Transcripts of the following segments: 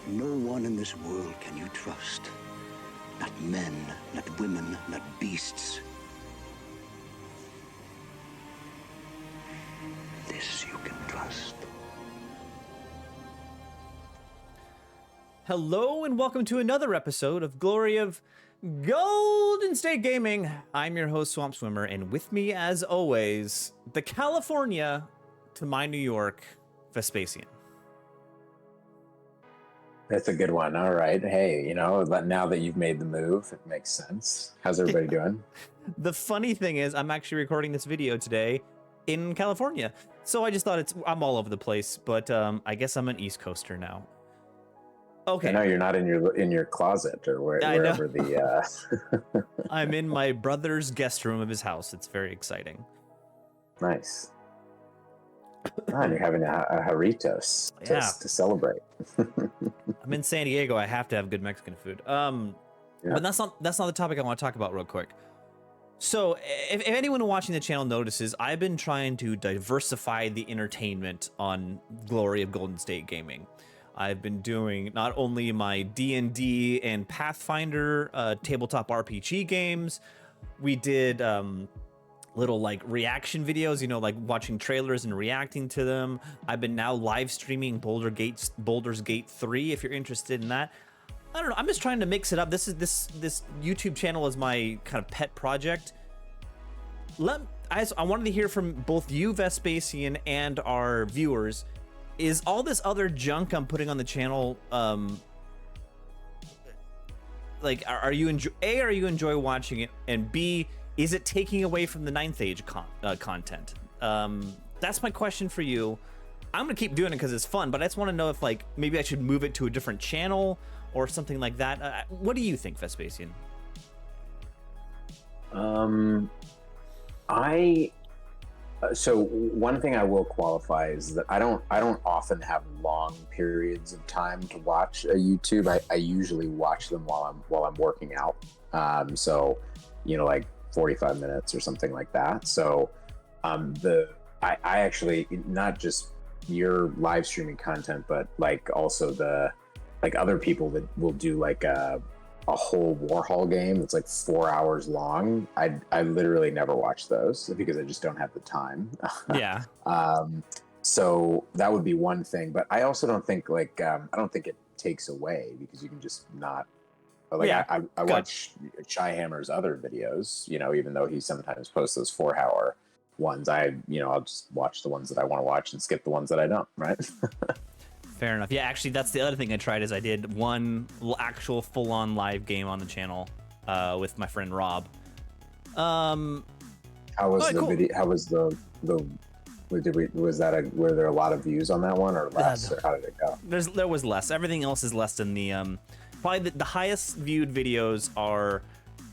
No one in this world can you trust. Not men, not women, not beasts. This you can trust. Hello and welcome to another episode of Glory of Golden State Gaming. I'm your host, Swamp Swimmer, and with me, as always, the California to my New York, Vespacian. That's a good one. All right. Hey, you know, now that you've made the move, it makes sense. How's everybody doing? The funny thing is, I'm actually recording this video today in California, so I just thought I'm all over the place, but I guess I'm an East Coaster now. Okay. I know you're not in your closet or wherever the. I'm in my brother's guest room of his house. It's very exciting. Nice. And you're having a jarritos to celebrate. I'm in San Diego. I have to have good Mexican food. But that's not the topic I want to talk about real quick. So if anyone watching the channel notices, I've been trying to diversify the entertainment on Glory of Golden State Gaming. I've been doing not only my D&D and Pathfinder tabletop RPG games. We did little like reaction videos, you know, like watching trailers and reacting to them. I've been now live streaming Baldur's Gate 3 if you're interested in that. I don't know, I'm just trying to mix it up. This YouTube channel is my kind of pet project. I wanted to hear from both you, Vespacian, and our viewers. Is all this other junk I'm putting on the channel like are you enjoy watching it, and B, is it taking away from the Ninth Age content? That's my question for you. I'm gonna keep doing it because it's fun, but I just want to know if like maybe I should move it to a different channel or something like that. What do you think, Vespacian? So one thing I will qualify is that I don't often have long periods of time to watch a YouTube. I usually watch them while I'm working out. So, you know, like 45 minutes or something like that. So I actually, not just your live streaming content, but like also the like other people that will do like a whole Warhol game that's like 4 hours long. I literally never watch those because I just don't have the time. Yeah. So that would be one thing, but I also don't think like I don't think it takes away because you can just not. Like I watch Shyhammer's other videos, you know, even though he sometimes posts those 4 hour ones, I'll just watch the ones that I want to watch and skip the ones that I don't, right? Fair enough. Yeah, actually, that's the other thing I tried is I did one actual full-on live game on the channel with my friend Rob. How was the video? How was the were there a lot of views on that one or less? Or how did it go? There was less. Everything else is less than the probably the highest viewed videos are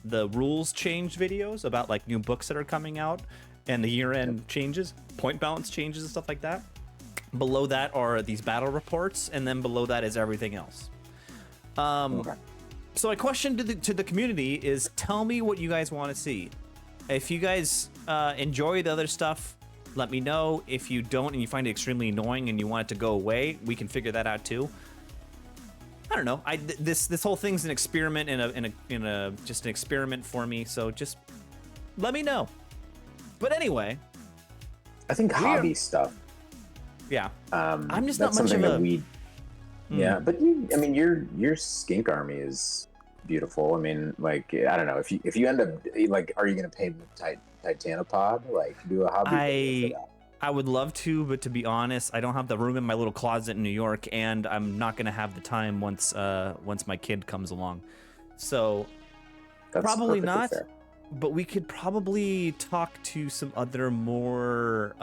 the rules change videos about like new books that are coming out and the year-end changes, point balance changes and stuff like that. Below that are these battle reports, and then below that is everything else. So my question to the community is, tell me what you guys want to see. If you guys enjoy the other stuff, let me know. If you don't and you find it extremely annoying and you want it to go away, we can figure that out too. I don't know. This whole thing's an experiment just an experiment for me. So just let me know. But anyway, I think hobby stuff. Yeah, I'm just not much something of that a. Yeah, but your skink army is beautiful. I mean, like I don't know if you end up like, are you going to pay the Titanopod? Like do a hobby video for that? I would love to, but to be honest, I don't have the room in my little closet in New York, and I'm not going to have the time once my kid comes along. So That's probably not. fair. But we could probably talk to some other more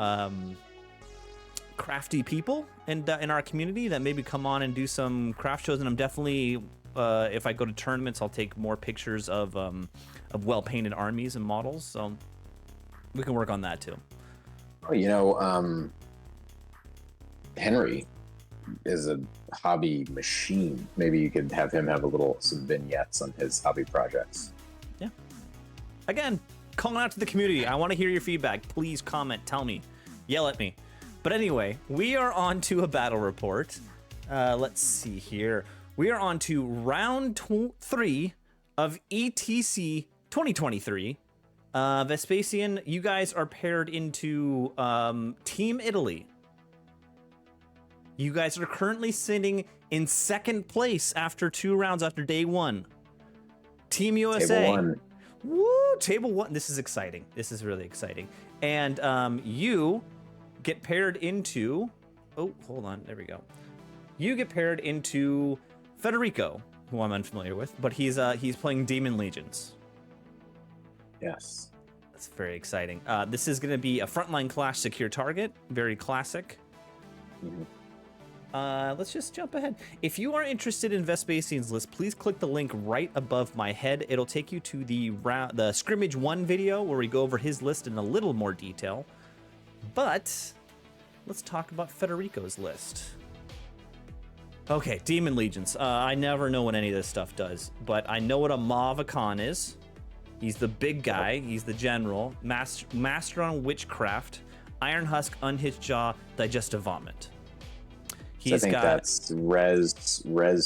crafty people in our community that maybe come on and do some craft shows. And I'm definitely, if I go to tournaments, I'll take more pictures of well-painted armies and models. So we can work on that too. Oh, you know, Henry is a hobby machine. Maybe you could have him have some vignettes on his hobby projects. Yeah. Again, calling out to the community. I want to hear your feedback. Please comment, tell me, yell at me. But anyway, we are on to a battle report. Let's see here. We are on to round 3 of ETC 2023. Vespasian, you guys are paired into Team Italy. You guys are currently sitting in second place after 2 rounds after day 1. Team USA. Table 1. Woo! Table 1. This is exciting. This is really exciting. And you get paired into... Oh, hold on. There we go. You get paired into Federico, who I'm unfamiliar with, but he's playing Demon Legions. Yes. That's very exciting. This is going to be a frontline clash secure target. Very classic. Mm-hmm. Let's just jump ahead. If you are interested in Vespasian's list, please click the link right above my head. It'll take you to the Scrimmage 1 video where we go over his list in a little more detail. But let's talk about Federico's list. Okay, Demon Legions. I never know what any of this stuff does, but I know what a Mavakan is. He's the big guy. He's the general. Master on Witchcraft. Iron Husk, Unhitched Jaw, Digestive Vomit. So I think that's res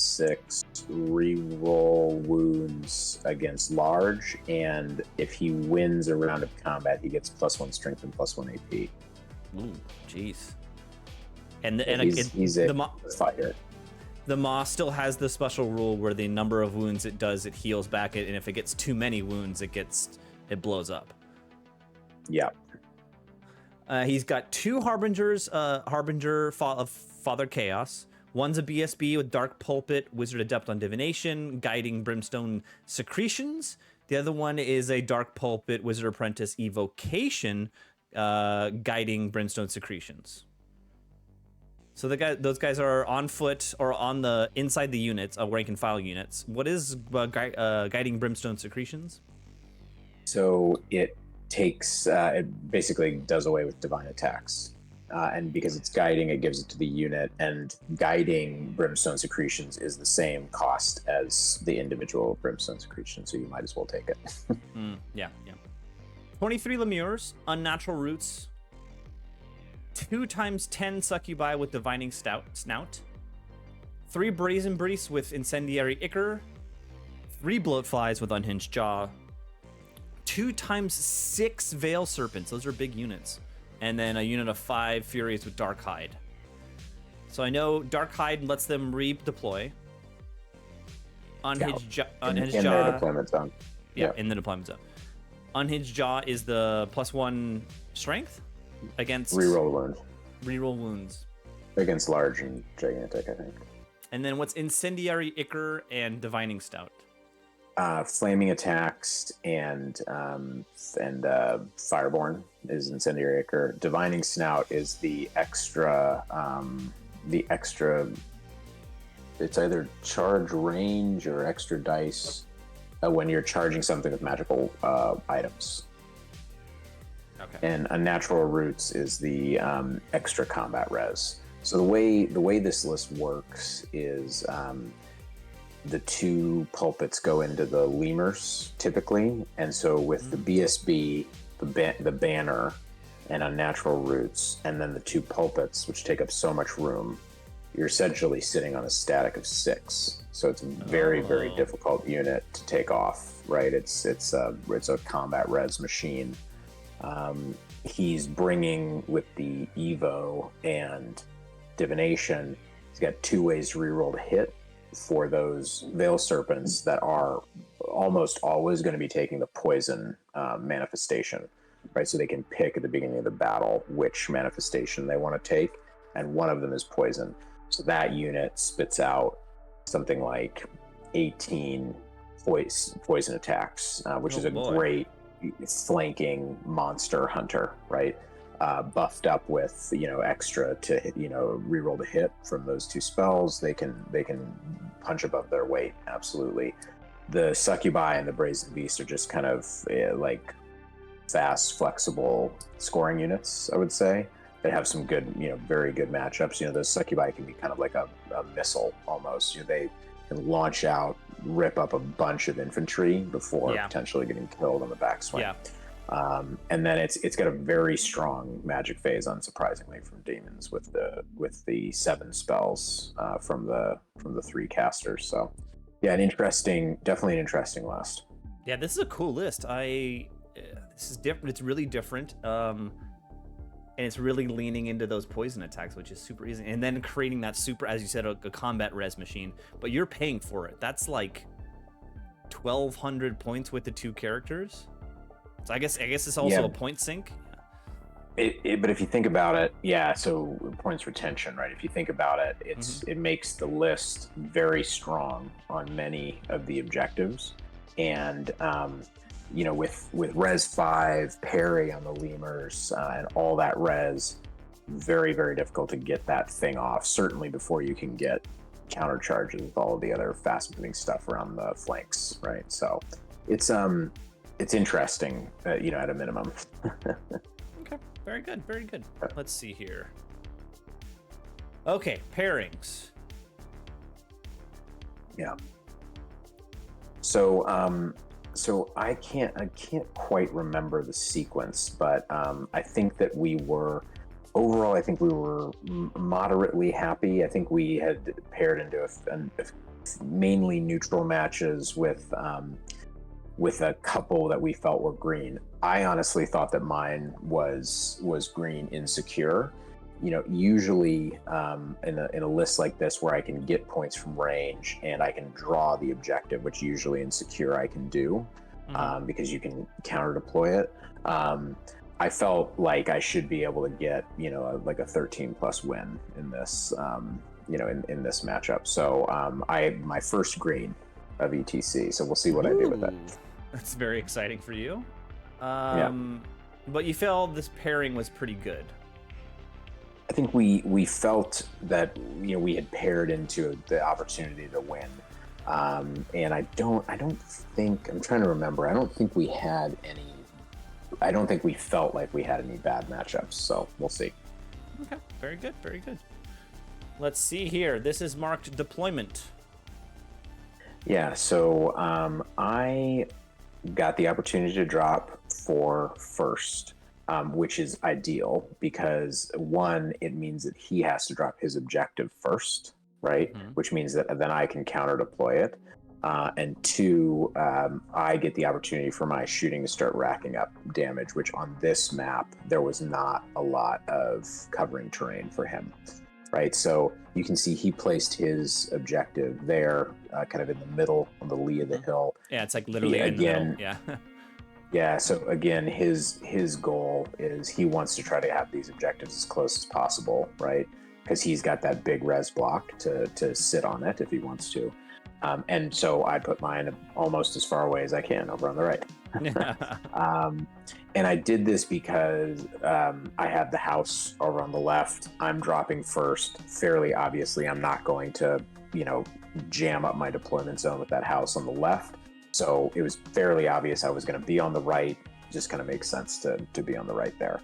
6, reroll wounds against large, and if he wins a round of combat, he gets +1 strength and +1 AP. Ooh, jeez. He's a fighter. The Maw still has the special rule where the number of wounds it does, it heals back it, and if it gets too many wounds, it blows up. Yeah. He's got 2 Harbingers, Harbinger of Father Chaos. One's a BSB with Dark Pulpit, Wizard Adept on Divination, Guiding Brimstone Secretions. The other one is a Dark Pulpit, Wizard Apprentice Evocation, Guiding Brimstone Secretions. So those guys are on foot or on the inside the units, rank and file units. What is Guiding Brimstone Secretions? So it takes, it basically does away with divine attacks. And because it's guiding, it gives it to the unit, and guiding Brimstone Secretions is the same cost as the individual Brimstone Secretion, so you might as well take it. Yeah. 23 Lemures, Unnatural Roots, 2 × 10 Succubi with Divining Snout, 3 Brazen Breasts with Incendiary Ichor, 3 Bloatflies with Unhinged Jaw, 2 × 6 Veil Serpents, those are big units, and then a unit of 5 Furies with Dark Hide. So I know Dark Hide lets them redeploy. Unhinged Jaw. In their deployment zone. Yeah, in the deployment zone. Unhinged Jaw is the +1 strength against... Reroll wounds. Against large and gigantic, I think. And then what's Incendiary Ichor and Divining Stout? Flaming attacks and Fireborn is Incendiary Ichor. Divining Snout is the extra. It's either charge range or extra dice when you're charging something with magical items. Okay. And Unnatural Roots is the extra combat res. So the way this list works is. The 2 pulpits go into the lemurs typically, and so with the BSB, the banner, and Unnatural Roots, and then the 2 pulpits, which take up so much room, you're essentially sitting on a static of 6. So it's a very difficult unit to take off. Right? It's a combat res machine. He's bringing with the Evo and Divination. He's got 2 ways to reroll to hit. For those Veil Serpents that are almost always going to be taking the poison manifestation, right? So they can pick at the beginning of the battle which manifestation they want to take, and one of them is poison. So that unit spits out something like 18 poison attacks, which is a great flanking monster hunter, right? Buffed up with extra to reroll to hit from those 2 spells. They can punch above their weight. Absolutely. The Succubi and the Brazen Beast are just kind of like fast, flexible scoring units, I would say, that have some good, very good matchups. Those Succubi can be kind of like a missile almost. They can launch out, rip up a bunch of infantry before potentially getting killed on the backswing. And then it's got a very strong magic phase, unsurprisingly, from demons with the 7 spells from the 3 casters. So yeah, definitely an interesting list. Yeah, this is a cool list. This is different. It's really different. And it's really leaning into those poison attacks, which is super easy. And then creating that super, as you said, a combat res machine, but you're paying for it. That's like 1,200 points with the 2 characters. So I guess it's also a point sink. But if you think about it, yeah. So points retention, right? If you think about it, it makes the list very strong on many of the objectives, and with res 5 parry on the lemurs and all that res, very, very difficult to get that thing off. Certainly before you can get counter charges with all of the other fast moving stuff around the flanks, right? So it's interesting, at a minimum. Okay, very good, very good. Let's see here. Okay, pairings. Yeah. So I can't quite remember the sequence, but I think that we were moderately happy. I think we had paired into mainly neutral matches with a couple that we felt were green. I honestly thought that mine was green insecure. Usually in a list like this where I can get points from range and I can draw the objective, which usually in secure I can do, because you can counter deploy it. I felt like I should be able to get like a 13+ win in this in this matchup. So my first green of ETC. So we'll see what I do with it. That's very exciting for you. Yeah. But you felt this pairing was pretty good. I think we felt that we had paired into the opportunity to win, and I don't think, I'm trying to remember, I don't think we felt like we had any bad matchups. So we'll see. Okay, very good, very good. Let's see here. This is marked deployment. Yeah, so I got the opportunity to drop 4 first. Which is ideal because 1, it means that he has to drop his objective first, right? Which means that then I can counter deploy it. And 2, I get the opportunity for my shooting to start racking up damage, which on this map, there was not a lot of covering terrain for him, right? So you can see he placed his objective there, kind of in the middle, on the lee of the hill. Yeah, it's like literally in the middle. Yeah. Yeah, so again, his goal is he wants to try to have these objectives as close as possible, right? Because he's got that big res block to sit on it if he wants to. And so I put mine almost as far away as I can over on the right. And I did this because I had the house over on the left. I'm dropping first. Fairly obviously, I'm not going to, jam up my deployment zone with that house on the left. So it was fairly obvious I was going to be on the right. Just kind of makes sense to be on the right there.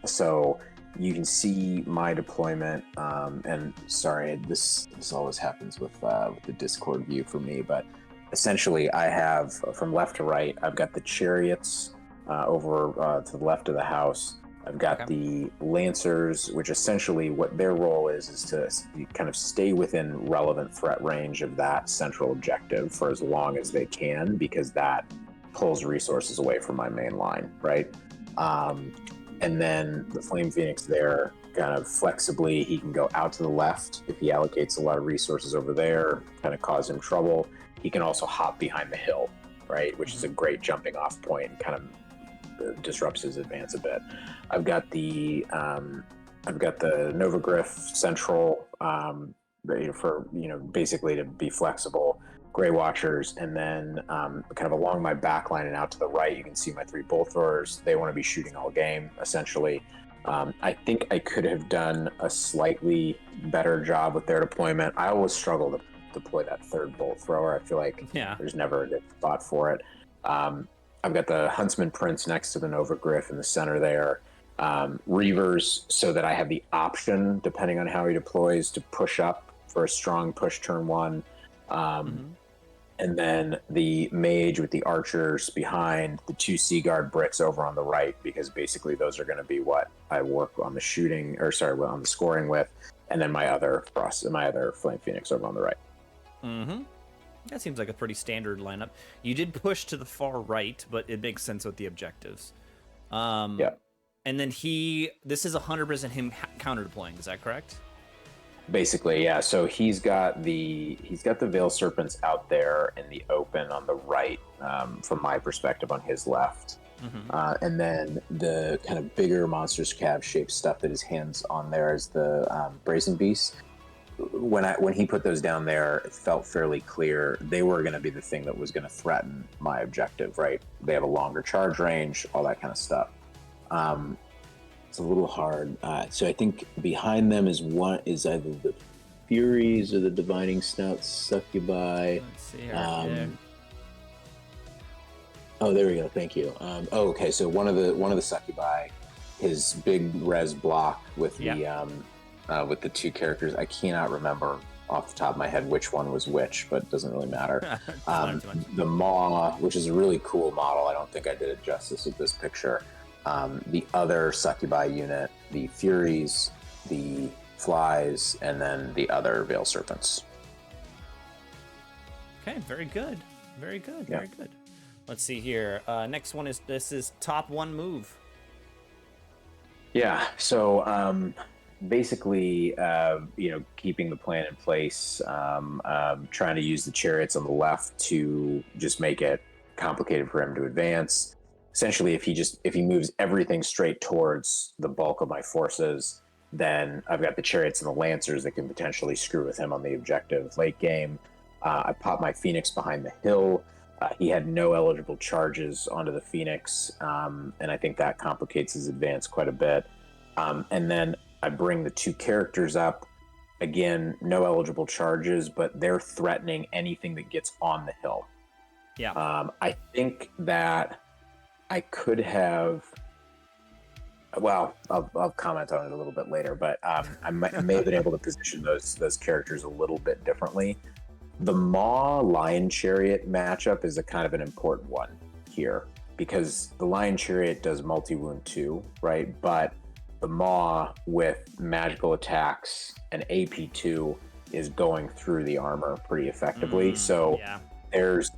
So you can see my deployment. And sorry, this always happens with the Discord view for me. But essentially, I have from left to right. I've got the chariots over to the left of the house. I've got the Lancers, which essentially what their role is to kind of stay within relevant threat range of that central objective for as long as they can, because that pulls resources away from my main line, right? And then the Flame Phoenix there, kind of flexibly, he can go out to the left if he allocates a lot of resources over there, kind of cause him trouble. He can also hop behind the hill, right? Which is a great jumping off point and kind of disrupts his advance a bit. I've got the Novagriff central for basically to be flexible. Grey Watchers, and then kind of along my back line and out to the right, you can see my 3 bolt throwers. They want to be shooting all game, essentially. I think I could have done a slightly better job with their deployment. I always struggle to deploy that 3rd bolt thrower. I feel like there's never a good spot for it. I've got the Huntsman Prince next to the Novagriff in the center there. Reavers, so that I have the option, depending on how he deploys, to push up for a strong push turn 1. and then the mage with the archers behind, the 2 Sea Guard Brits over on the right, because basically those are going to be what I work on the shooting, or sorry, on the scoring with, and then my other Flame Phoenix over on the right. Mm-hmm. That seems like a pretty standard lineup. You did push to the far right, but it makes sense with the objectives. Yeah. And then this is 100% him counter deploying. Is that correct? Basically, yeah. So he's got the Veil Serpents out there in the open on the right, from my perspective, on his left. Mm-hmm. And then the kind of bigger Monsters Cav shaped stuff that his hands on there is the Brazen Beast. When he put those down there, it felt fairly clear they were going to be the thing that was going to threaten my objective, right? They have a longer charge range, all that kind of stuff. It's a little hard. So I think behind them is either the Furies or the Divining Snouts, Succubi. Let's see here. Oh, there we go. Thank you. Okay. So one of the Succubi, his big res block with the 2 characters. I cannot remember off the top of my head which one was which, but it doesn't really matter. The Maw, which is a really cool model. I don't think I did it justice with this picture. The other Succubi unit, the Furies, the Flies, and then the other Veil Serpents. Okay, very good. Very good. Very good. Let's see here. Next one is top 1 move. Yeah, so basically, keeping the plan in place, trying to use the chariots on the left to just make it complicated for him to advance. Essentially, if he moves everything straight towards the bulk of my forces, then I've got the chariots and the lancers that can potentially screw with him on the objective late game. I pop my Phoenix behind the hill. He had no eligible charges onto the Phoenix, and I think that complicates his advance quite a bit. And then I bring the 2 characters up. Again, no eligible charges, but they're threatening anything that gets on the hill. Yeah. I think that I could have. Well, I'll comment on it a little bit later, but I may have been able to position those characters a little bit differently. The Maw Lion Chariot matchup is a kind of an important one here, because the Lion Chariot does multi-wound 2, right? But the Maw with magical attacks and AP2 is going through the armor pretty effectively. So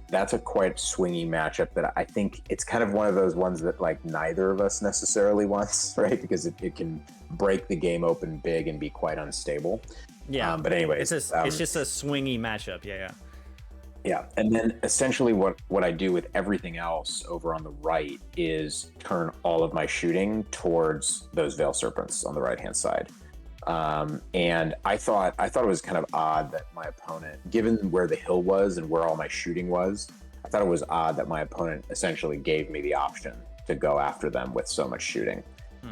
that's a quite swingy matchup that I think it's kind of one of those ones that like neither of us necessarily wants, right? Because it can break the game open big and be quite unstable. Yeah. But anyway, it's just a swingy matchup. Yeah. And then essentially what I do with everything else over on the right is turn all of my shooting towards those Veil Serpents on the right-hand side. And I thought it was kind of odd that my opponent, given where the hill was and where all my shooting was, I thought it was odd that my opponent essentially gave me the option to go after them with so much shooting.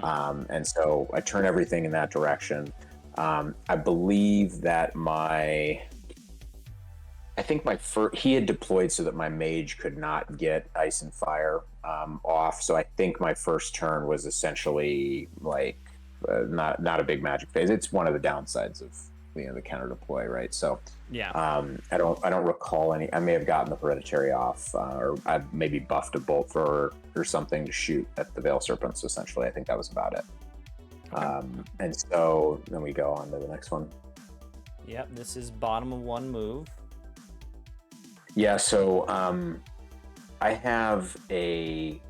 And so I turn everything in that direction. I believe that he had deployed so that my mage could not get ice and fire off. So I think my first turn was essentially like not a big magic phase. It's one of the downsides of the counter deploy, right? So I don't recall any. I may have gotten the hereditary off, or I maybe buffed a bolt thrower or something to shoot at the Veil Serpents. Essentially, I think that was about it. Okay. And so then we go on to the next one. Yep, this is bottom of 1 move. Yeah, so I have I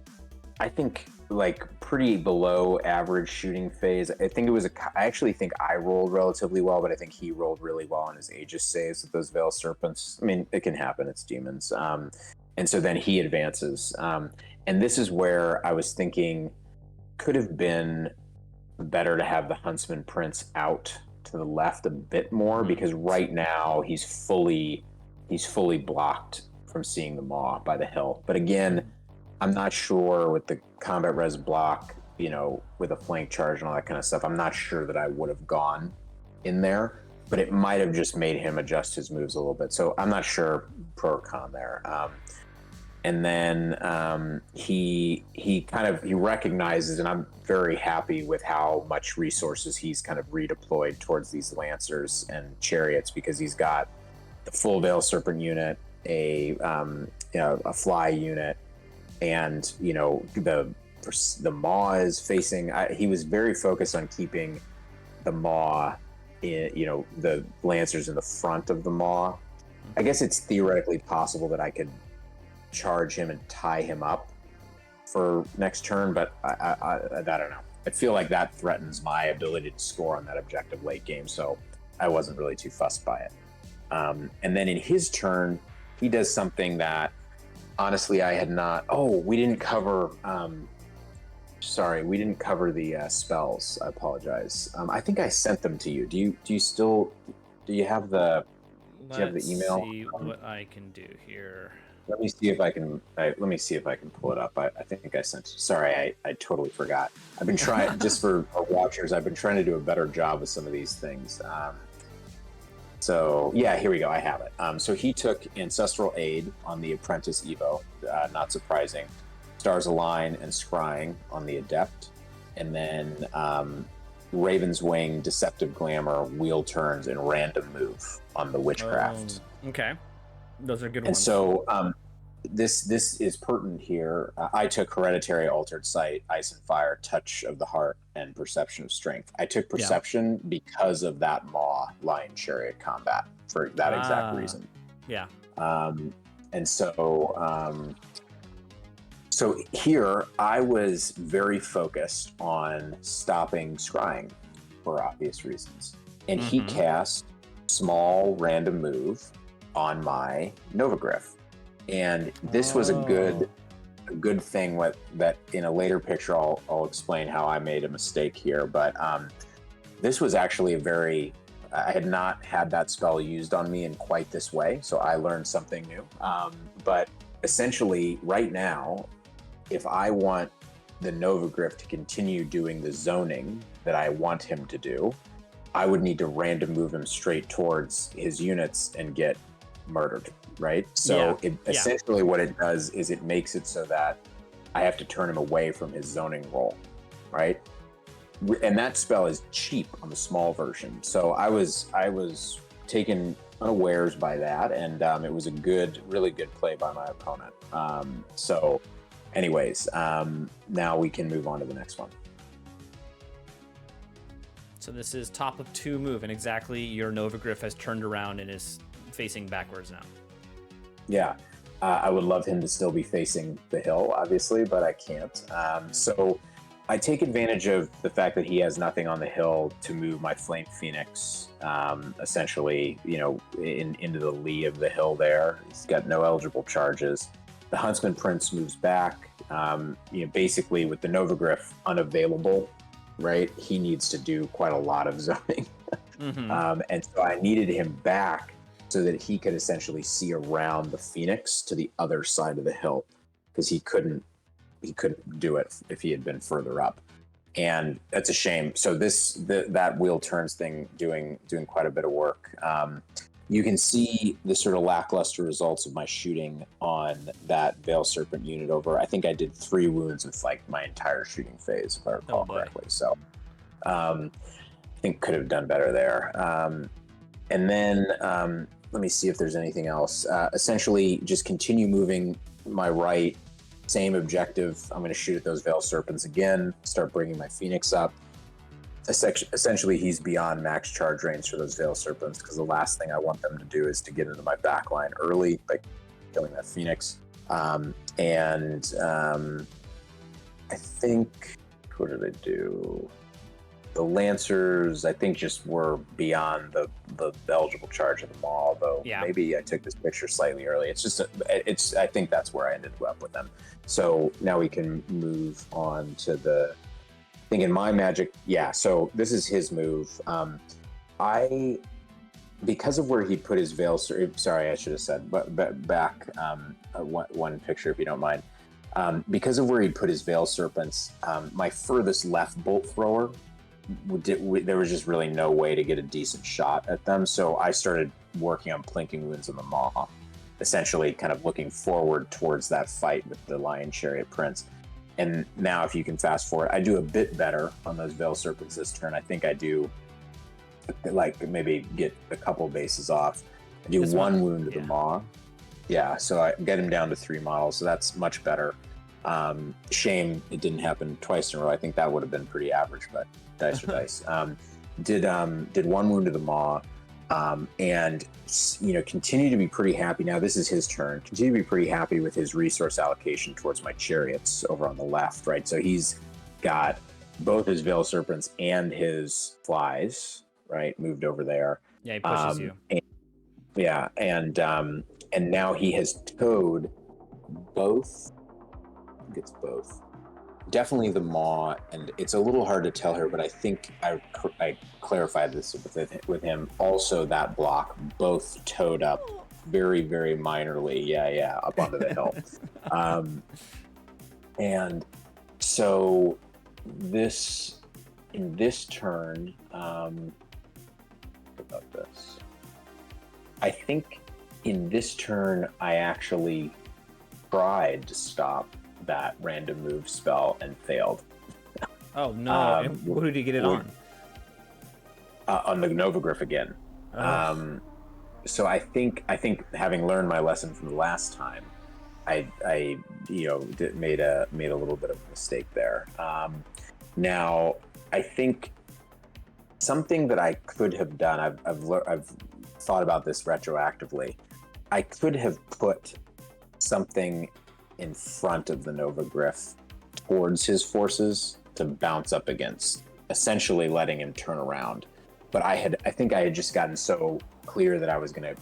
think like pretty below average shooting phase. I think I actually think I rolled relatively well, but I think he rolled really well on his Aegis saves with those Veil Serpents. I mean, it can happen, it's demons. And so then he advances. And this is where I was thinking could have been better to have the Huntsman Prince out to the left a bit more, because right now he's fully blocked from seeing the Maw by the hill. But again, I'm not sure with the combat res block, with a flank charge and all that kind of stuff, I'm not sure that I would have gone in there, but it might have just made him adjust his moves a little bit. So I'm not sure pro or con there. And then he recognizes, and I'm very happy with how much resources he's kind of redeployed towards these Lancers and Chariots, because he's got the full Veil Serpent unit, a fly unit, and the maw is facing. He was very focused on keeping the maw the lancers in the front of the maw. I guess it's theoretically possible that I could charge him and tie him up for next turn, but I don't know. I feel like that threatens my ability to score on that objective late game, so I wasn't really too fussed by it. And then in his turn, he does something that honestly I had not. Oh, we didn't cover. We didn't cover the spells. I apologize. I think I sent them to you. Do you have the email? Let's see what I can do here. Let me see if I can. Let me see if I can pull it up. I think I sent. Sorry, I totally forgot. I've been trying just for our watchers. I've been trying to do a better job with some of these things. So yeah, here we go. I have it. So he took Ancestral Aid on the Apprentice Evo. Not surprising. Stars Align and Scrying on the Adept, and then Raven's Wing, Deceptive Glamour, Wheel Turns, and Random Move on the Witchcraft. Okay, those are good and ones. So this is pertinent here. I took Hereditary, Altered Sight, Ice and Fire, Touch of the Heart, and Perception of Strength. I took Perception because of that Maw Lion Chariot combat for that exact reason. Yeah. And so. So here, I was very focused on stopping Scrying for obvious reasons. And he cast Small Random Move on my Novagriff. And this was a good thing that in a later picture, I'll explain how I made a mistake here. But this was actually I had not had that spell used on me in quite this way. So I learned something new. But essentially, right now, if I want the Novagriff to continue doing the zoning that I want him to do, I would need to random move him straight towards his units and get murdered, right? So essentially what it does is it makes it so that I have to turn him away from his zoning roll, right? And that spell is cheap on the small version. So I was taken unawares by that, and it was a really good play by my opponent. Anyways, now we can move on to the next one. So this is top of 2 move, and exactly your Novagriff has turned around and is facing backwards now. Yeah, I would love him to still be facing the hill, obviously, but I can't. So I take advantage of the fact that he has nothing on the hill to move my Flame Phoenix, essentially, into the lee of the hill there. He's got no eligible charges. The Huntsman Prince moves back. Basically with the Novagriff unavailable, right? He needs to do quite a lot of zoning. And so I needed him back so that he could essentially see around the Phoenix to the other side of the hill, because he couldn't do it if he had been further up. And that's a shame. So that Wheel Turns thing doing quite a bit of work. You can see the sort of lackluster results of my shooting on that Veil Serpent unit over. I think I did 3 wounds with like my entire shooting phase, if I recall correctly. So I think could have done better there. And then let me see if there's anything else. Essentially, just continue moving my right. Same objective. I'm going to shoot at those Veil Serpents again. Start bringing my Phoenix up. Essentially, he's beyond max charge range for those Veil Serpents, because the last thing I want them to do is to get into my backline early by killing that Phoenix. I think, what did I do? The Lancers, I think, just were beyond the eligible charge of the Maw, though maybe I took this picture slightly early. I think that's where I ended up with them. So now we can move on to I think in my Magic, so this is his move. Because of where he put his Veil Serpent, sorry, I should have said, but back one picture, if you don't mind. Because of where he put his Veil Serpents, my furthest left Bolt Thrower, there was just really no way to get a decent shot at them. So I started working on Plinking Wounds on the Maw, essentially kind of looking forward towards that fight with the Lion Chariot Prince. And now if you can fast forward, I do a bit better on those Veil Serpents this turn. I think I do like maybe get a couple bases off. I do one wound to the Maw. Yeah, so I get him down to 3 models, so that's much better. Shame it didn't happen twice in a row. I think that would have been pretty average, but dice are dice. Did 1 wound to the maw, and continue to be pretty happy. Now this is his turn. Continue to be pretty happy with his resource allocation towards my chariots over on the left, right? So he's got both his Veil Serpents and his flies, right, moved over there. Yeah, he pushes you. And now he has towed both. I think it's both. Definitely the maw, and it's a little hard to tell here, but I think I clarified this with him. Also, that block both towed up very, very minorly. Yeah, up onto the hill. And so in this turn, about this, I think in this turn I actually tried to stop that random move spell and failed. Oh no! Who did you get it on? On the Novagriff again. So I think having learned my lesson from the last time, I made a little bit of a mistake there. Now I think something that I could have done. I've thought about this retroactively. I could have put something in front of the Novagriff towards his forces to bounce up against, essentially letting him turn around. But I think I had just gotten so clear that I was going to,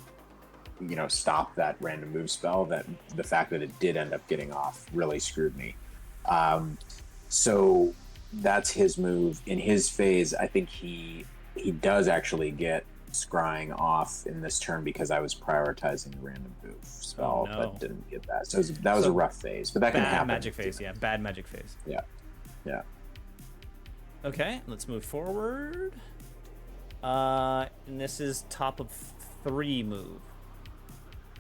stop that random move spell, that the fact that it did end up getting off really screwed me. So that's his move. In his phase, I think he does actually get scrying off in this turn because I was prioritizing the random move spell, but didn't get that. So that was a rough phase, but that can happen. Bad magic phase, yeah. Bad magic phase. Yeah. Okay, let's move forward. And this is top of 3 move.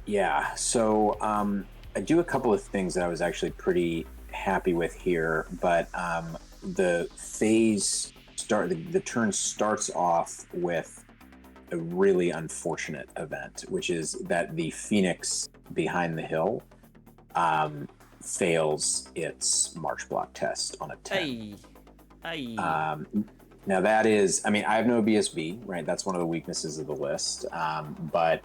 Yeah, so I do a couple of things that I was actually pretty happy with here, but the turn starts off with a really unfortunate event, which is that the Phoenix behind the hill fails its March block test on a 10. Now that is, I have no BSB, right? That's one of the weaknesses of the list. But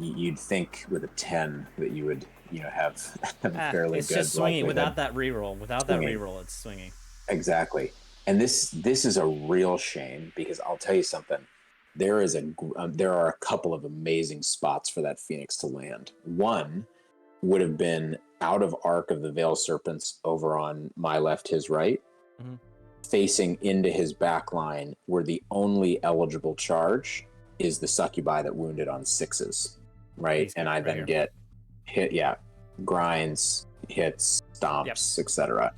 you'd think with a 10 that you would, have fairly it's good. It's just swinging without that reroll. Without that reroll, it's swinging. Exactly. And this is a real shame, because I'll tell you something. There are a couple of amazing spots for that Phoenix to land. One would have been out of arc of the Veil Serpents over on my left, his right, facing into his back line, where the only eligible charge is the Succubi that wounded on 6s, right? And I then get hit, grinds, hits, stomps, etc.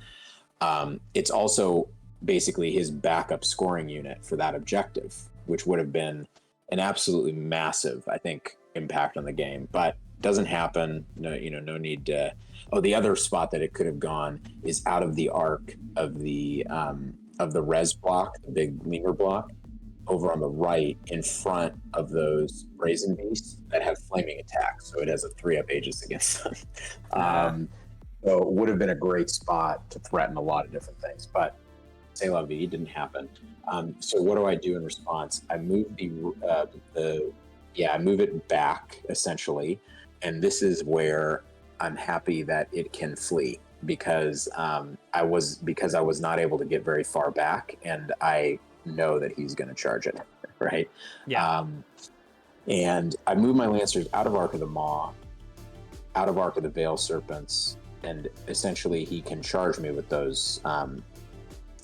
It's also basically his backup scoring unit for that objective, which would have been an absolutely massive, I think, impact on the game. But doesn't happen. No need to. Oh, the other spot that it could have gone is out of the arc of the res block, the big lemur block, over on the right in front of those brazen beasts that have flaming attacks. So it has a 3-up Aegis against them. So it would have been a great spot to threaten a lot of different things. But c'est la vie, didn't happen. So what do I do in response? I move I move it back, essentially. And this is where I'm happy that it can flee, because I was not able to get very far back, and I know that he's going to charge it, right? Yeah. And I move my Lancers out of Arc of the Maw, out of Arc of the Veil Serpents, and essentially he can charge me with those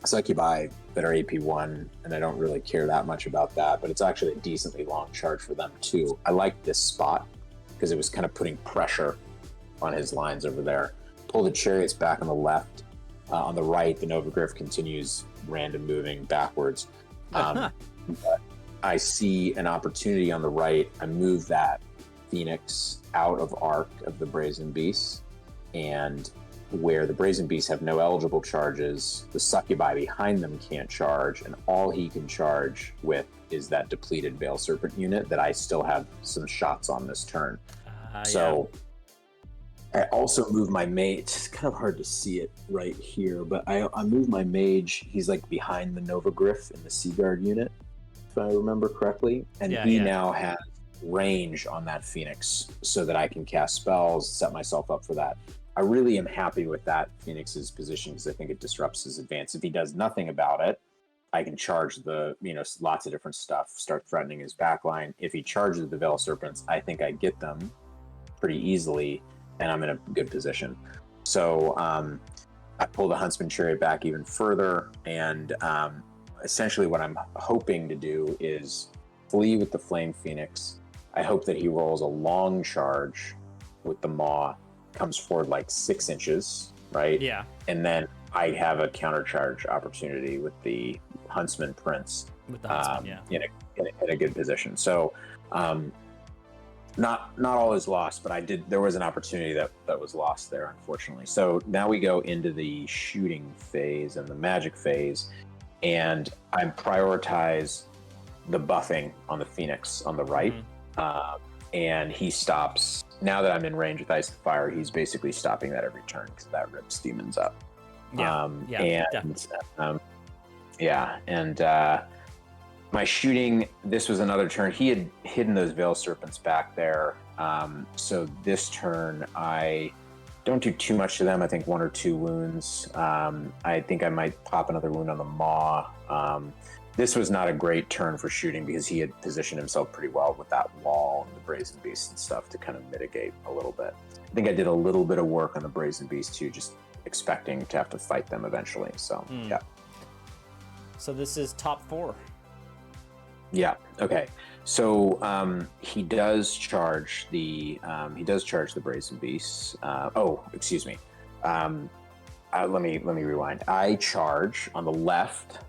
Succubi that are AP1, and I don't really care that much about that, but it's actually a decently long charge for them too. I like this spot because it was kind of putting pressure on his lines over there. Pull the Chariots back on the left. On the right, the Novagriff continues random moving backwards. But I see an opportunity on the right. I move that Phoenix out of arc of the Brazen Beasts, and where the Brazen Beasts have no eligible charges, the Succubi behind them can't charge, and all he can charge with is that depleted Veil Serpent unit that I still have some shots on this turn. So I also move my mage. It's kind of hard to see it right here, but I move my mage. He's like behind the Nova Griff in the Seaguard unit, if I remember correctly. And he now has range on that Phoenix so that I can cast spells, set myself up for that. I really am happy with that Phoenix's position because I think it disrupts his advance. If he does nothing about it, I can charge the, lots of different stuff, start threatening his backline. If he charges the Veil Serpents, I think I get them pretty easily, and I'm in a good position. So I pull the Huntsman Chariot back even further, and essentially what I'm hoping to do is flee with the Flame Phoenix. I hope that he rolls a long charge with the Maw, comes forward like 6 inches, right? Yeah. And then I have a countercharge opportunity with the Huntsman Prince. With the Huntsman, in a good position. So not all is lost, but there was an opportunity that was lost there, unfortunately. So now we go into the shooting phase and the magic phase, and I prioritize the buffing on the Phoenix on the right. And he stops. Now that I'm in range with Ice and Fire, he's basically stopping that every turn because that rips demons up. My shooting, this was another turn. He had hidden those Veil Serpents back there. So this turn, I don't do too much to them. I think 1 or 2 wounds. I think I might pop another wound on the Maw. This was not a great turn for shooting because he had positioned himself pretty well with that wall and the Brazen Beast and stuff to kind of mitigate a little bit. I think I did a little bit of work on the Brazen Beast too, just expecting to have to fight them eventually. So, yeah. So this is top 4. Yeah. Okay. So he does charge the Brazen Beasts. Excuse me. Let me rewind. I charge on the left.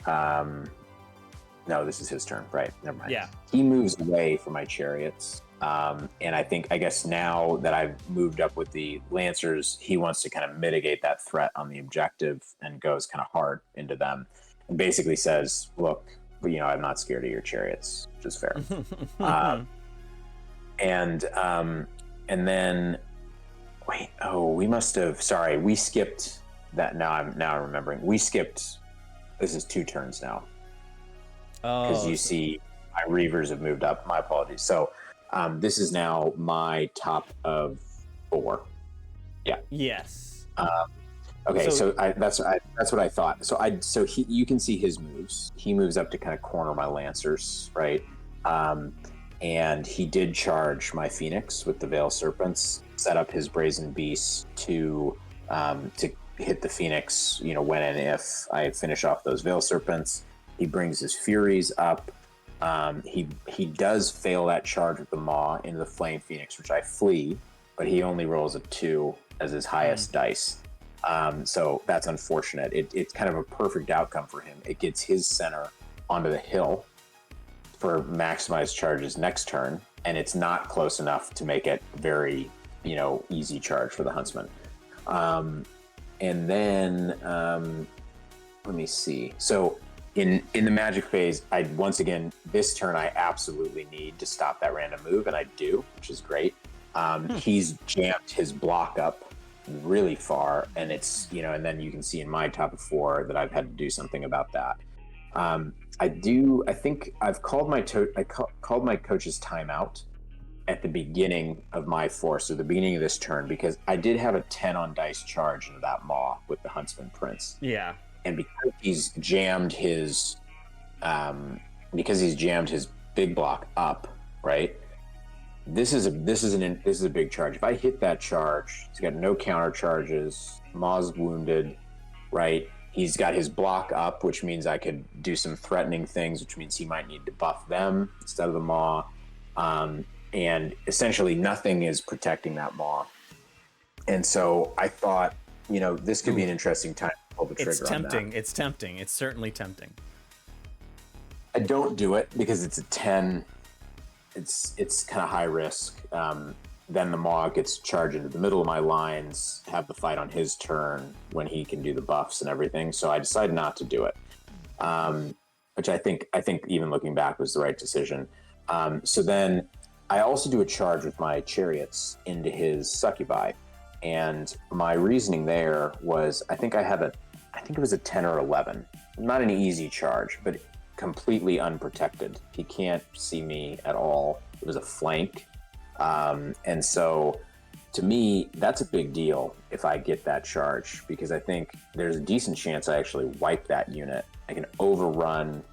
No, this is his turn. Right. Never mind. Yeah. He moves away from my chariots. And I guess now that I've moved up with the Lancers, he wants to kind of mitigate that threat on the objective and goes kind of hard into them and basically says, look, I'm not scared of your chariots, which is fair. And then we skipped that. Now I'm remembering. We skipped, this is 2 turns now. Because you see my Reavers have moved up. My apologies. So this is now my top of 4. Yeah. Yes. Okay, so that's what I thought. So you can see his moves. He moves up to kind of corner my Lancers, right? And he did charge my Phoenix with the Veil Serpents, set up his Brazen Beasts to hit the Phoenix, when and if I finish off those Veil Serpents. He brings his Furies up. He does fail that charge with the Maw into the Flame Phoenix, which I flee, but he only rolls a 2 as his highest dice. So that's unfortunate. It's kind of a perfect outcome for him. It gets his center onto the hill for maximized charges next turn, and it's not close enough to make it very, easy charge for the Huntsman. And then let me see. So in the magic phase, this turn I absolutely need to stop that random move, and I do, which is great. He's jammed his block up really far, and it's and then you can see in my top of 4 that I've had to do something about that. I think I've called my coach's timeout at the beginning of my 4, so the beginning of this turn, because I did have a 10 on dice charge into that Maw with the Huntsman Prince. Yeah. And because he's jammed his big block up, right? This is a big charge. If I hit that charge, he's got no counter charges. Maw's wounded, right? He's got his block up, which means I could do some threatening things, which means he might need to buff them instead of the Maw. And essentially nothing is protecting that Maw. And so I thought, this could be an interesting time to pull the trigger It's tempting. on that. It's tempting. It's certainly tempting. I don't do it because it's a 10. It's kind of high risk. Then the Maw gets charged into the middle of my lines, have the fight on his turn when he can do the buffs and everything. So I decided not to do it, which I think even looking back was the right decision. So then I also do a charge with my chariots into his succubi. And my reasoning there was, I think it was a 10 or 11. Not an easy charge, but completely unprotected. He can't see me at all. It was a flank. And so to me, that's a big deal if I get that charge, because I think there's a decent chance I actually wipe that unit. I can overrun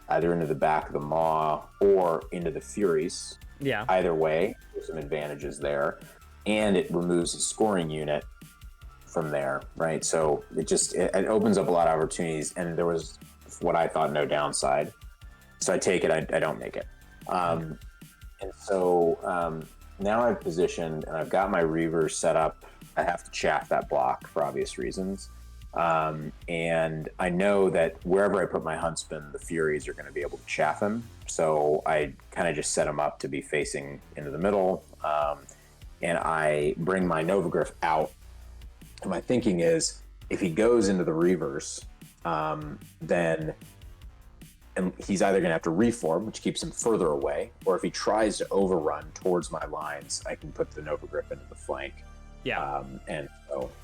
either into the back of the Maw or into the Furies. Yeah. Either way, there's some advantages there. And it removes a scoring unit from there, right? So it opens up a lot of opportunities, and there was what I thought no downside. So I take it, I don't make it. And so now I've positioned and I've got my Reavers set up. I have to chaff that block for obvious reasons. And I know that wherever I put my Huntsman, the Furies are going to be able to chaff him. So I kind of just set him up to be facing into the middle. And I bring my Novagriff out. And my thinking is, if he goes into the Reavers, then he's either going to have to reform, which keeps him further away, or if he tries to overrun towards my lines, I can put the Novagriff into the flank. Yeah. And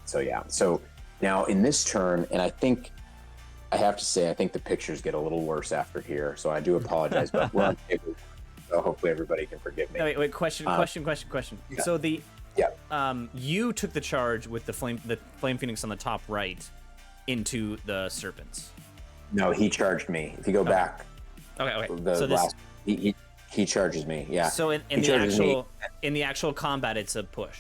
so yeah. So now in this turn, and I think I have to say, I think the pictures get a little worse after here, so I do apologize, but we're on table, so hopefully everybody can forgive me. No, wait, question. Yeah. So Yeah. You took the charge with the flame Phoenix on the top right into the serpents. No, he charged me. If you go back, Okay. so he charges me. Yeah. So in the actual combat, it's a push.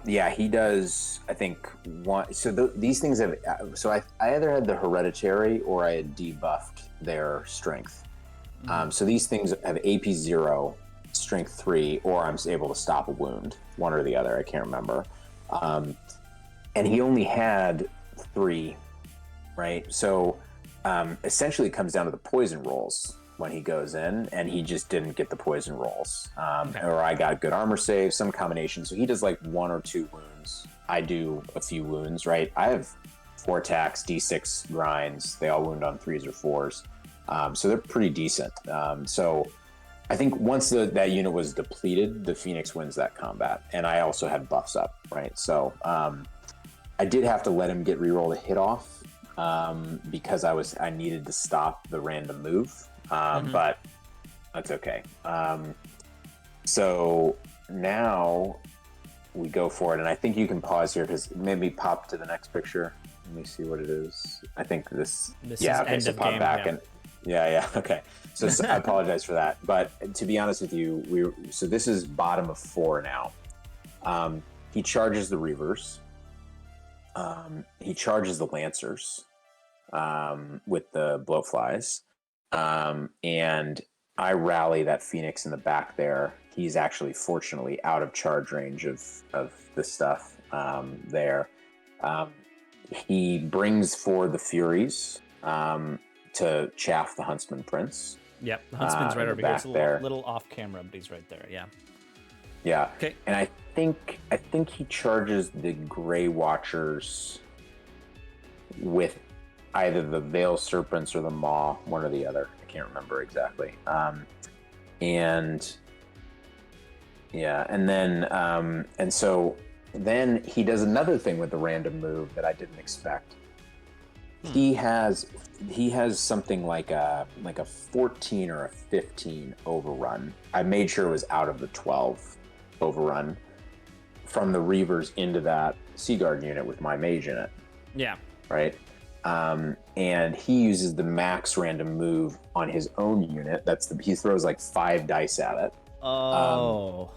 Yeah, he does. I think one. So these things have. So I either had the hereditary or I had debuffed their strength. So these things have AP 0, strength 3, or I'm able to stop a wound, one or the other. I can't remember. And he only had 3, right? So essentially, it comes down to the poison rolls when he goes in, and he just didn't get the poison rolls. Or I got good armor save, some combination. So he does like 1 or 2 wounds. I do a few wounds, right? I have 4 attacks, D6 grinds. They all wound on 3s or 4s. So they're pretty decent. So I think once that unit was depleted, the Phoenix wins that combat. And I also had buffs up, right? So I did have to let him get reroll to hit off because I needed to stop the random move. But that's okay. So now we go for it, and I think you can pause here because maybe pop to the next picture. Let me see what it is. I think this yeah, is okay, end so of pop game, back yeah. and yeah, okay. So I apologize for that, but to be honest with you, so this is bottom of 4 now. He charges the Reavers. He charges the Lancers with the Blowflies. And I rally that Phoenix in the back there. He's actually fortunately out of charge range of this stuff there. He brings forward the Furies to chaff the Huntsman Prince. Yep, the Huntsman's right over here. It's a little off camera, but he's right there. Yeah. Yeah. Okay. And I think he charges the Grey Watchers with either the Veil Serpents or the Maw, one or the other. I can't remember exactly. And yeah, and then and so then he does another thing with the random move that I didn't expect. He has something like a 14 or a 15 overrun. I made sure it was out of the 12 overrun from the Reavers into that Seaguard unit with my mage in it. Yeah. Right. And he uses the max random move on his own unit. He throws like 5 dice at it. Oh.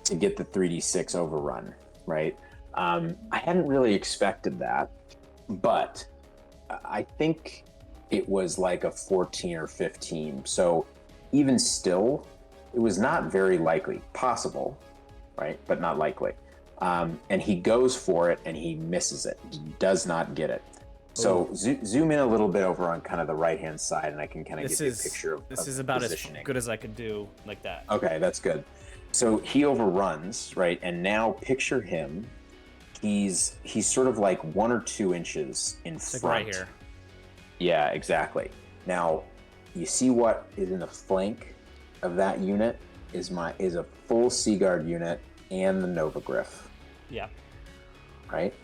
To get the 3d6 overrun, right? I hadn't really expected that, but I think it was like a 14 or 15. So even still, it was not very likely. Possible, right? But not likely. And he goes for it and he misses it. He does not get it. So zoom in a little bit over on kind of the right-hand side, and I can kind of give you a picture of this is about positioning. As good as I could do like that. Okay, that's good. So he overruns, right? And now picture him. He's sort of like 1 or 2 inches in front. Like right here. Yeah, exactly. Now, you see what is in the flank? of that unit is a full Seaguard unit and the Novagriff. Yeah. Right?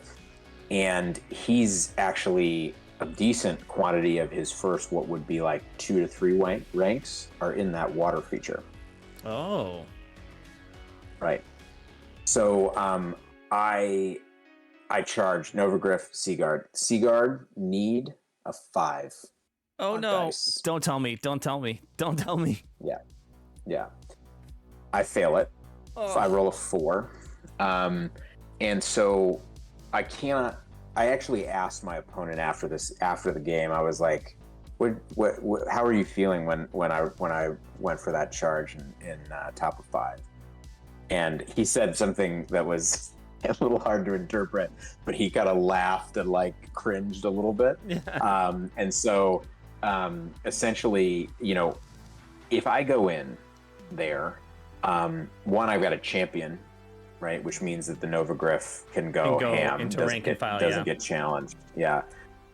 And he's actually a decent quantity of his first, what would be like 2 to 3 ranks are in that water feature. Oh. Right. So I charge Novagriff, Seaguard. Seaguard need a 5. Oh no. Dice. Don't tell me. Don't tell me. Don't tell me. Yeah. I fail it. Oh. I roll a 4. And so I actually asked my opponent after the game. I was like, how are you feeling when I went for that charge in top of 5? And he said something that was a little hard to interpret, but he kind of laughed and like cringed a little bit. And so essentially, if I go in there, one, I've got a champion, right, which means that the Novagriff can go ham, into rank and file, doesn't get challenged. Yeah.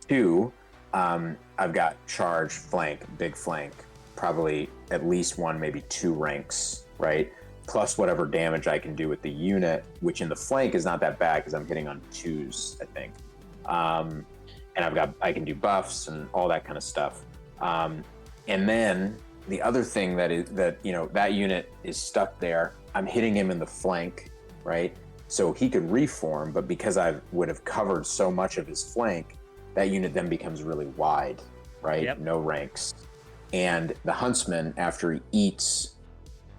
2, I've got charge, flank, big flank, probably at least 1, maybe 2 ranks, right? Plus whatever damage I can do with the unit, which in the flank is not that bad because I'm hitting on 2s, I think. And I can do buffs and all that kind of stuff. And then the other thing that unit is stuck there, I'm hitting him in the flank, right? So he could reform, but because I would have covered so much of his flank, that unit then becomes really wide, right? Yep. No ranks. And the Huntsman, after he eats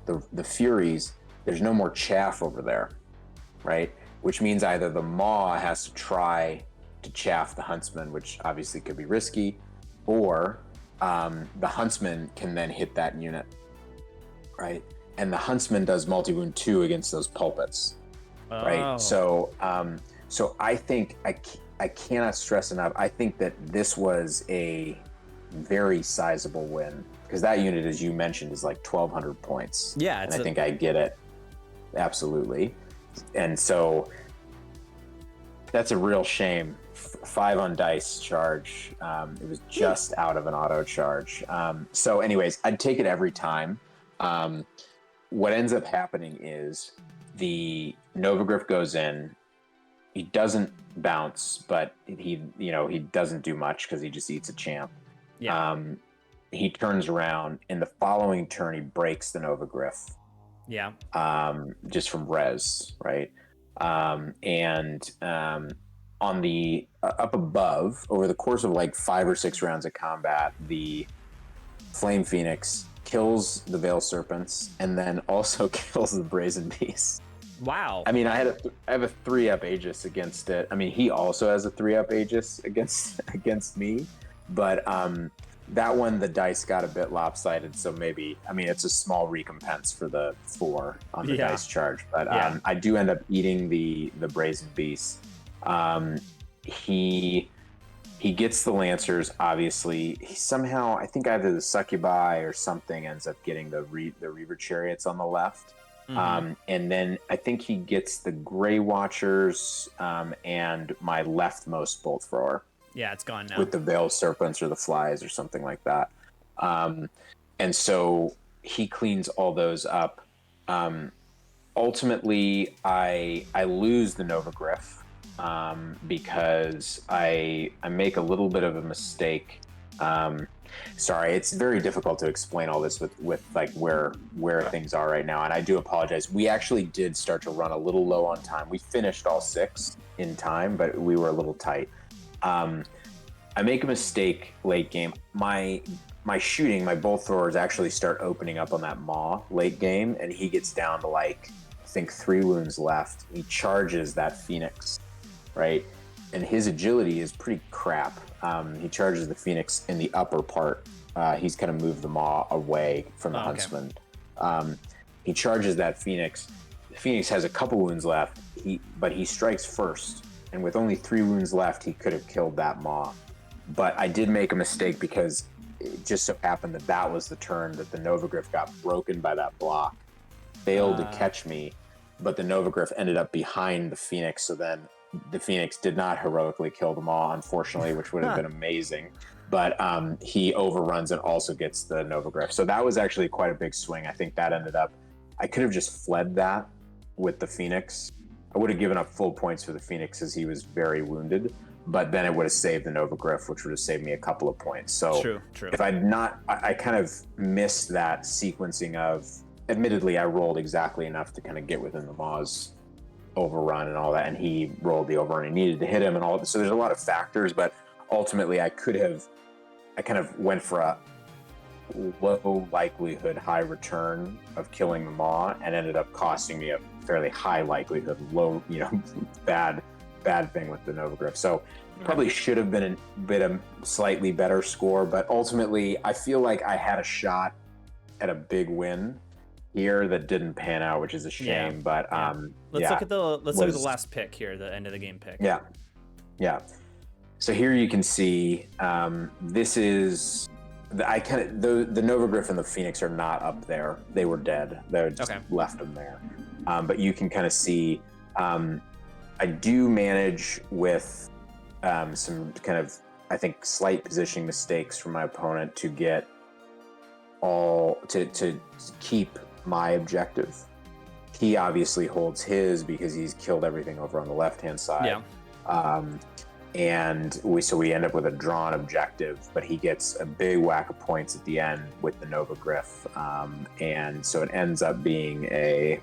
the Furies, there's no more chaff over there, right? Which means either the Maw has to try to chaff the Huntsman, which obviously could be risky, or the Huntsman can then hit that unit, right? And the Huntsman does multi-wound 2 against those pulpits, right? So I think I cannot stress enough. I think that this was a very sizable win because that unit, as you mentioned, is like 1,200 points. Yeah, and I think I get it absolutely. And so that's a real shame. 5 on dice charge. It was just out of an auto charge. So anyways, I'd take it every time. What ends up happening is the Novagriff goes in. He doesn't bounce, but he doesn't do much because he just eats a champ. Yeah. He turns around, and the following turn he breaks the Novagriff. Yeah. Just from res, right? And on the up above, over the course of like 5 or 6 rounds of combat, the Flame Phoenix kills the Veil Serpents and then also kills the Brazen Beast. Wow. I mean, I have a 3-up Aegis against it. I mean, he also has a 3-up Aegis against me, but that one, the dice got a bit lopsided, so maybe, I mean, it's a small recompense for the 4 on the dice charge, but I do end up eating the Brazen Beast. He gets the Lancers, obviously. He somehow, I think either the Succubi or something ends up getting the Reaver Chariots on the left. Mm-hmm. And then I think he gets the Grey Watchers and my leftmost Bolt Thrower. Yeah, it's gone now. With the Veil Serpents or the Flies or something like that. And so he cleans all those up. Ultimately, I lose the Novagriff because I make a little bit of a mistake. Sorry, it's very difficult to explain all this with like where things are right now, and I do apologize. We actually did start to run a little low on time. We finished all 6 in time, but we were a little tight. I make a mistake late game. My shooting, my bolt throwers actually start opening up on that Maw late game, and he gets down to like, I think 3 wounds left. He charges that Phoenix, right? And his agility is pretty crap. He charges the Phoenix in the upper part. He's kind of moved the Maw away from the Huntsman. He charges that Phoenix. The Phoenix has a couple wounds left, but he strikes first. And with only 3 wounds left, he could have killed that Maw. But I did make a mistake because it just so happened that was the turn that the Novagriff got broken by that block. Failed to catch me, but the Novagriff ended up behind the Phoenix, so then the Phoenix did not heroically kill the Maw, unfortunately, which would have been amazing. but he overruns and also gets the Novogriff. So that was actually quite a big swing. I think that ended up, I could have just fled that with the Phoenix. I would have given up full points for the Phoenix as he was very wounded, but then it would have saved the Novogriff, which would have saved me a couple of points. So true. If I'd not, I kind of missed that sequencing of, admittedly, I rolled exactly enough to kind of get within the Maw's overrun and all that, and he rolled the overrun. He needed to hit him and all. So there's a lot of factors, but ultimately I kind of went for a low likelihood, high return of killing the Maw, and ended up costing me a fairly high likelihood, low, bad thing with the Novogriff. So probably should have been a slightly better score, but ultimately I feel like I had a shot at a big win here that didn't pan out, which is a shame. But let's look at the last pick here, the end of the game pick. Yeah. So here you can see this is the Novogriff and the Phoenix are not up there. They were dead. They just left them there. But you can kind of see I do manage with some kind of, I think, slight positioning mistakes from my opponent to get to keep my objective. He obviously holds his because he's killed everything over on the left-hand side. And we end up with a drawn objective, but he gets a big whack of points at the end with the Novogriff. And so it ends up being a...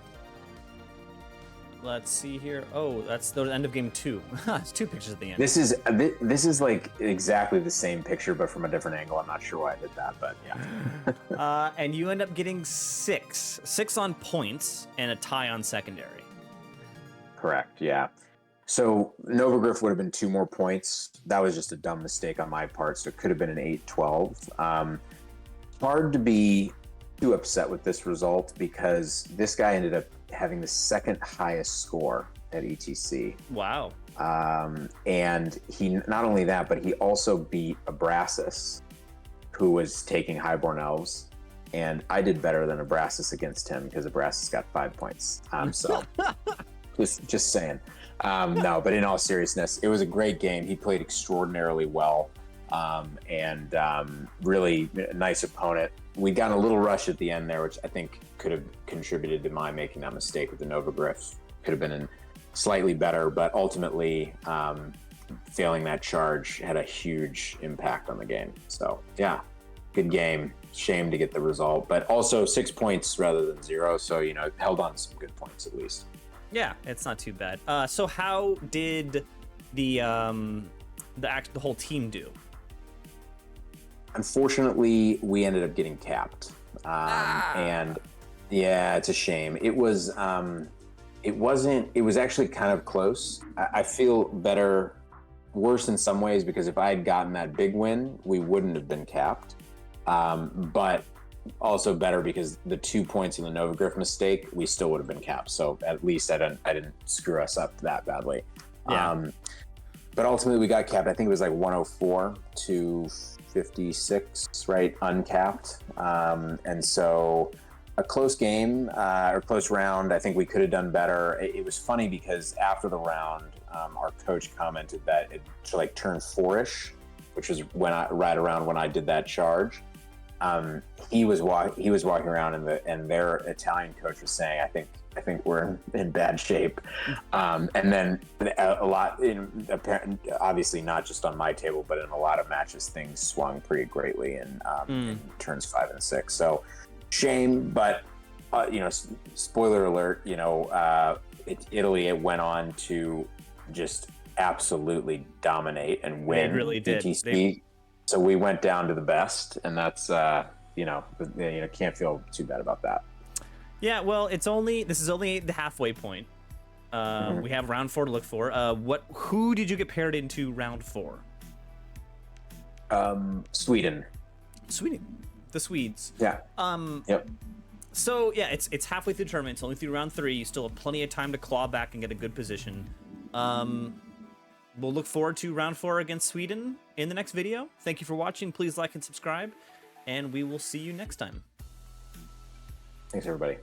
Let's see here. Oh, that's the end of game 2. It's 2 pictures at the end. This is like exactly the same picture, but from a different angle. I'm not sure why I did that, but yeah. And you end up getting 6 on points and a tie on secondary. Correct. Yeah. So Novogriff would have been 2 more points. That was just a dumb mistake on my part. So it could have been an 8-12. Hard to be too upset with this result because this guy ended up having the second highest score at ETC. Wow. And he, not only that, but he also beat Abraxas, who was taking Highborn Elves. And I did better than Abraxas against him because Abraxas got 5 points. So just saying. No, but in all seriousness, it was a great game. He played extraordinarily well, and really nice opponent. We got a little rush at the end there, which I think could have contributed to my making that mistake with the Novogriff. Could have been slightly better, but ultimately failing that charge had a huge impact on the game. So yeah, good game. Shame to get the result, but also 6 points rather than 0. So, held on some good points at least. Yeah, it's not too bad. So how did the whole team do? Unfortunately, we ended up getting capped, and yeah, it's a shame. It was actually kind of close. I feel worse in some ways because if I had gotten that big win, we wouldn't have been capped. But also better because the 2 points in the Novogriff mistake, we still would have been capped. So at least I didn't screw us up that badly. Yeah. But ultimately we got capped. I think it was like 104 to 56, right? Uncapped. And so a close game or close round. I think we could have done better. It was funny because after the round, our coach commented that it turned 4-ish, which was right around when I did that charge. He was walking around and their Italian coach was saying, I think we're in bad shape. And then a lot, obviously not just on my table, but in a lot of matches, things swung pretty greatly in turns 5 and 6. So shame, but spoiler alert, Italy, it went on to just absolutely dominate and win. They really did. ETC. So we went down to the best, and that's can't feel too bad about that. Yeah, well, this is only the halfway point. We have round 4 to look for. Who did you get paired into round 4? Sweden. The Swedes. Yeah. Yep. So yeah, it's halfway through the tournament. It's only through round 3. You still have plenty of time to claw back and get a good position. We'll look forward to round 4 against Sweden in the next video. Thank you for watching. Please like and subscribe, and we will see you next time. Thanks, everybody.